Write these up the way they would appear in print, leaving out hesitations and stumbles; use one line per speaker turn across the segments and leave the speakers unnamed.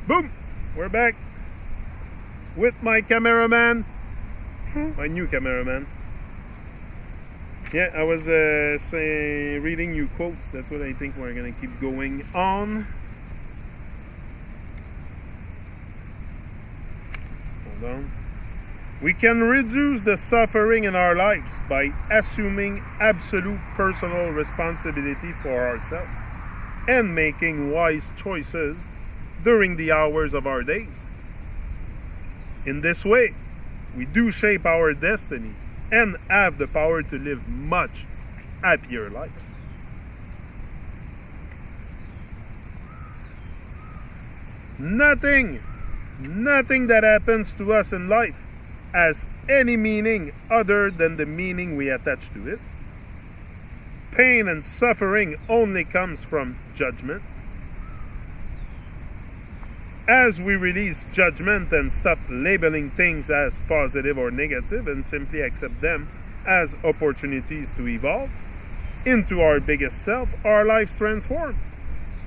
Boom! We're back with my cameraman, my new cameraman. Yeah, I was reading you quotes. That's what I think we're gonna keep going on. Hold on. We can reduce the suffering in our lives by assuming absolute personal responsibility for ourselves and making wise choices during the hours of our days. In this way, we do shape our destiny and have the power to live much happier lives. Nothing that happens to us in life has any meaning other than the meaning we attach to it. Pain and suffering only comes from judgment. As we release judgment and stop labeling things as positive or negative and simply accept them as opportunities to evolve into our biggest self, our lives transform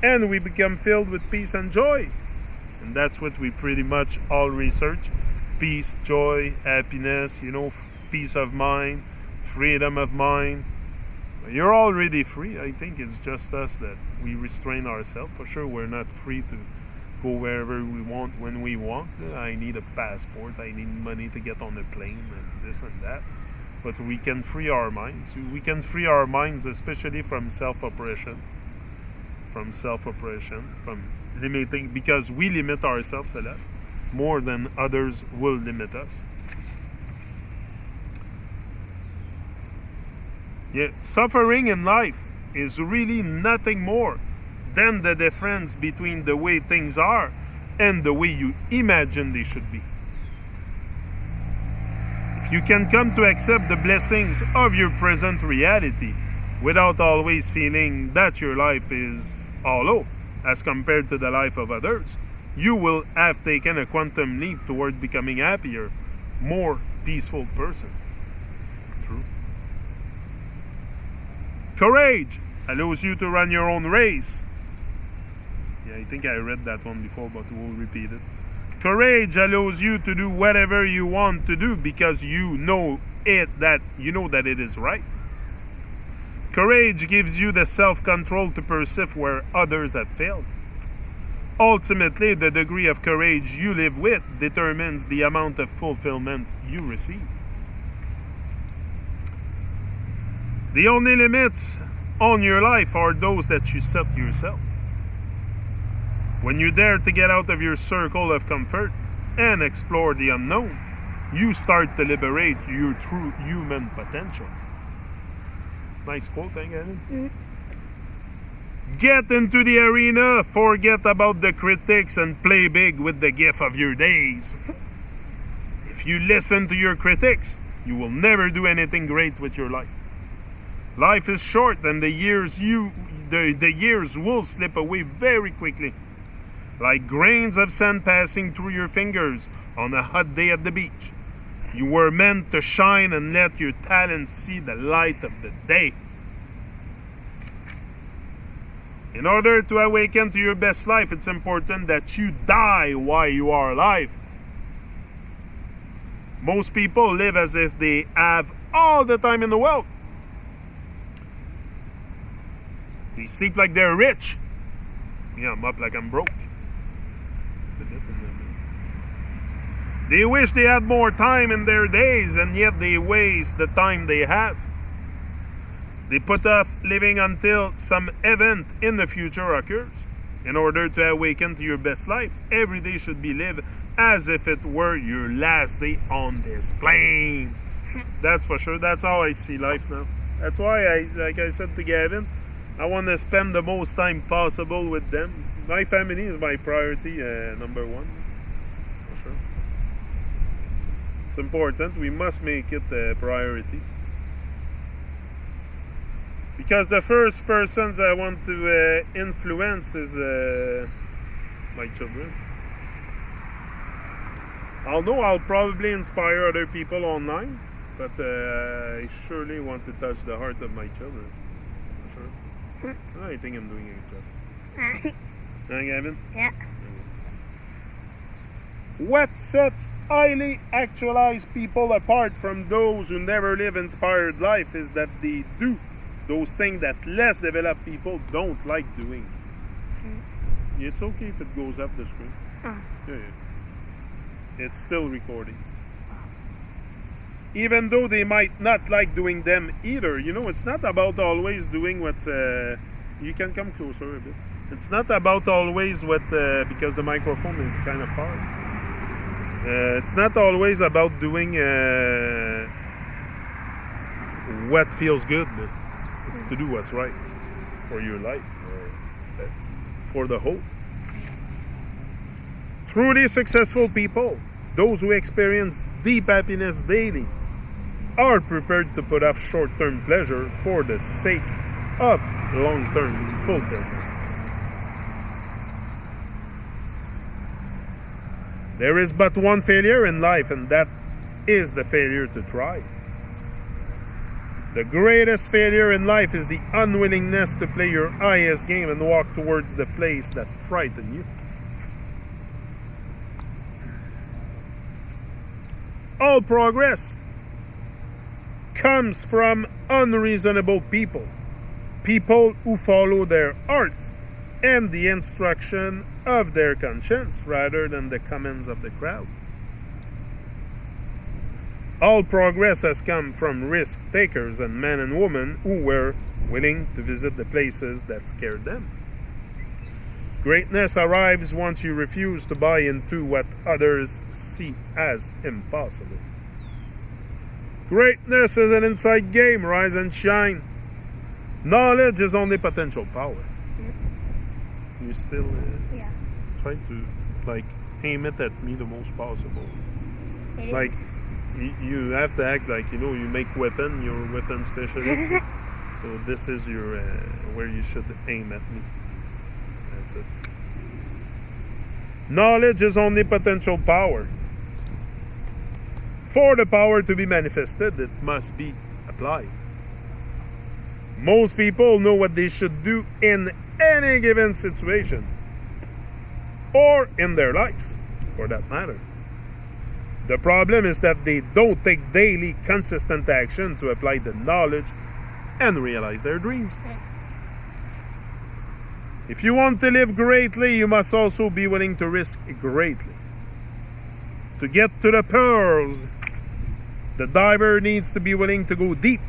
and we become filled with peace and joy. And that's what we pretty much all research. Peace, joy, happiness, peace of mind, freedom of mind. You're already free. I think it's just us that we restrain ourselves. For sure, we're not free to go wherever we want, when we want. I need a passport. I need money to get on a plane and this and that. But we can free our minds. We can free our minds, especially from self-oppression. From limiting, because we limit ourselves a lot more than others will limit us. Yeah, suffering in life is really nothing more than the difference between the way things are and the way you imagine they should be. If you can come to accept the blessings of your present reality without always feeling that your life is hollow as compared to the life of others, you will have taken a quantum leap toward becoming a happier, more peaceful person. True. Courage allows you to run your own race. Yeah, I think I read that one before, but we'll repeat it. Courage allows you to do whatever you want to do because you know that it is right. Courage gives you the self-control to persist where others have failed. Ultimately, the degree of courage you live with determines the amount of fulfillment you receive. The only limits on your life are those that you set yourself. When you dare to get out of your circle of comfort and explore the unknown, you start to liberate your true human potential. Nice quote, eh, Gavin? Mm-hmm. Get into the arena, forget about the critics, and play big with the gift of your days. If you listen to your critics, you will never do anything great with your life. Life is short, and the years will slip away very quickly, like grains of sand passing through your fingers on a hot day at the beach. You were meant to shine and let your talent see the light of the day. In order to awaken to your best life, it's important that you die while you are alive. Most people live as if they have all the time in the world. They sleep like they're rich. Yeah, I'm up like I'm broke. They wish they had more time in their days, and yet they waste the time they have. They put off living until some event in the future occurs. In order to awaken to your best life, every day should be lived as if it were your last day on this plane. That's for sure. That's how I see life now. That's why like I said to Gavin, I want to spend the most time possible with them. My family is my priority, number one. For sure. It's important. We must make it a priority. Because the first persons I want to influence is my children. Although I'll probably inspire other people online, but I surely want to touch the heart of my children. For sure. I think I'm doing a good job. Huh, Gavin?
Yeah.
What sets highly actualized people apart from those who never live inspired life is that they do those things that less developed people don't like doing. It's okay if it goes up the screen. Yeah. It's still recording. Even though they might not like doing them either. You know, it's not about always doing what's... you can come closer a bit. It's not about always what... because the microphone is kind of far. It's not always about doing what feels good. But it's to do what's right for your life, for the whole. Truly successful people, those who experience deep happiness daily, are prepared to put off short-term pleasure for the sake of long-term fulfillment. There is but one failure in life, and that is the failure to try. The greatest failure in life is the unwillingness to play your highest game and walk towards the place that frightens you. All progress comes from unreasonable people, people who follow their hearts and the instruction of their conscience rather than the commands of the crowd. All progress has come from risk takers and men and women who were willing to visit the places that scared them. Greatness arrives once you refuse to buy into what others see as impossible. Greatness is an inside game, rise and shine. Knowledge is only potential power. You still try to aim it at me the most possible. You have to act like you make weapon, you're a weapon specialist. So this is your where you should aim at me. That's it. Knowledge is only potential power. For the power to be manifested, it must be applied. Most people know what they should do in any given situation, or in their lives, for that matter. The problem is that they don't take daily, consistent action to apply the knowledge and realize their dreams. If you want to live greatly, you must also be willing to risk greatly. To get to the pearls, the diver needs to be willing to go deep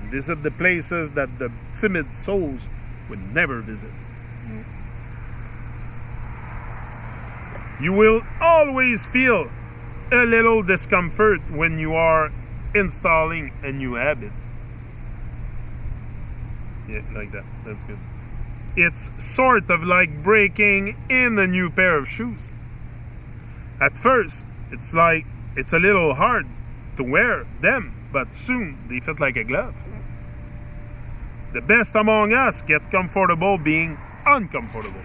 and visit the places that the timid souls would never visit. You will always feel a little discomfort when you are installing a new habit. Yeah, like that. That's good. It's sort of like breaking in a new pair of shoes. At first, it's a little hard to wear them, but soon they fit like a glove. The best among us get comfortable being uncomfortable.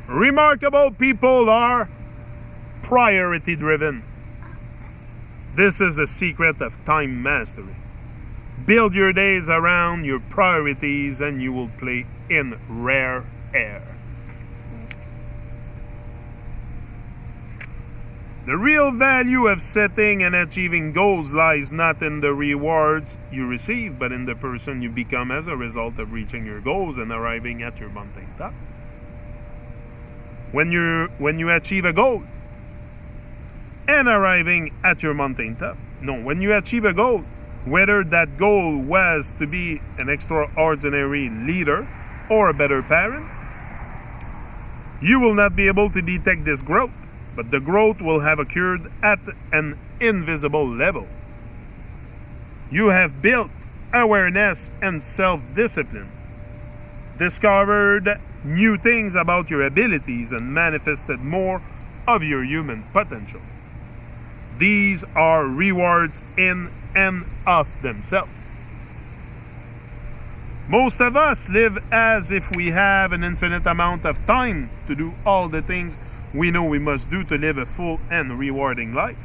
Remarkable people are priority driven. This is the secret of time mastery. Build your days around your priorities and you will play in rare air. The real value of setting and achieving goals lies not in the rewards you receive, but in the person you become as a result of reaching your goals and arriving at your mountain top. When you achieve a goal and arriving at your mountain top, when you achieve a goal, whether that goal was to be an extraordinary leader or a better parent, you will not be able to detect this growth, but the growth will have occurred at an invisible level. You have built awareness and self-discipline, discovered new things about your abilities, and manifested more of your human potential. These are rewards in and of themselves. Most of us live as if we have an infinite amount of time to do all the things we know we must do to live a full and rewarding life.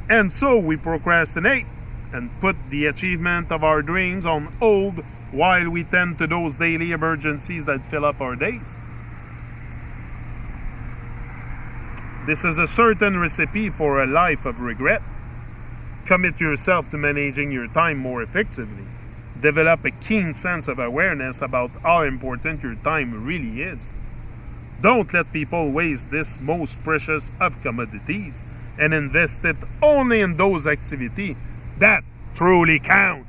And so we procrastinate and put the achievement of our dreams on hold while we tend to those daily emergencies that fill up our days. This is a certain recipe for a life of regret. Commit yourself to managing your time more effectively. Develop a keen sense of awareness about how important your time really is. Don't let people waste this most precious of commodities and invest it only in those activities that truly count.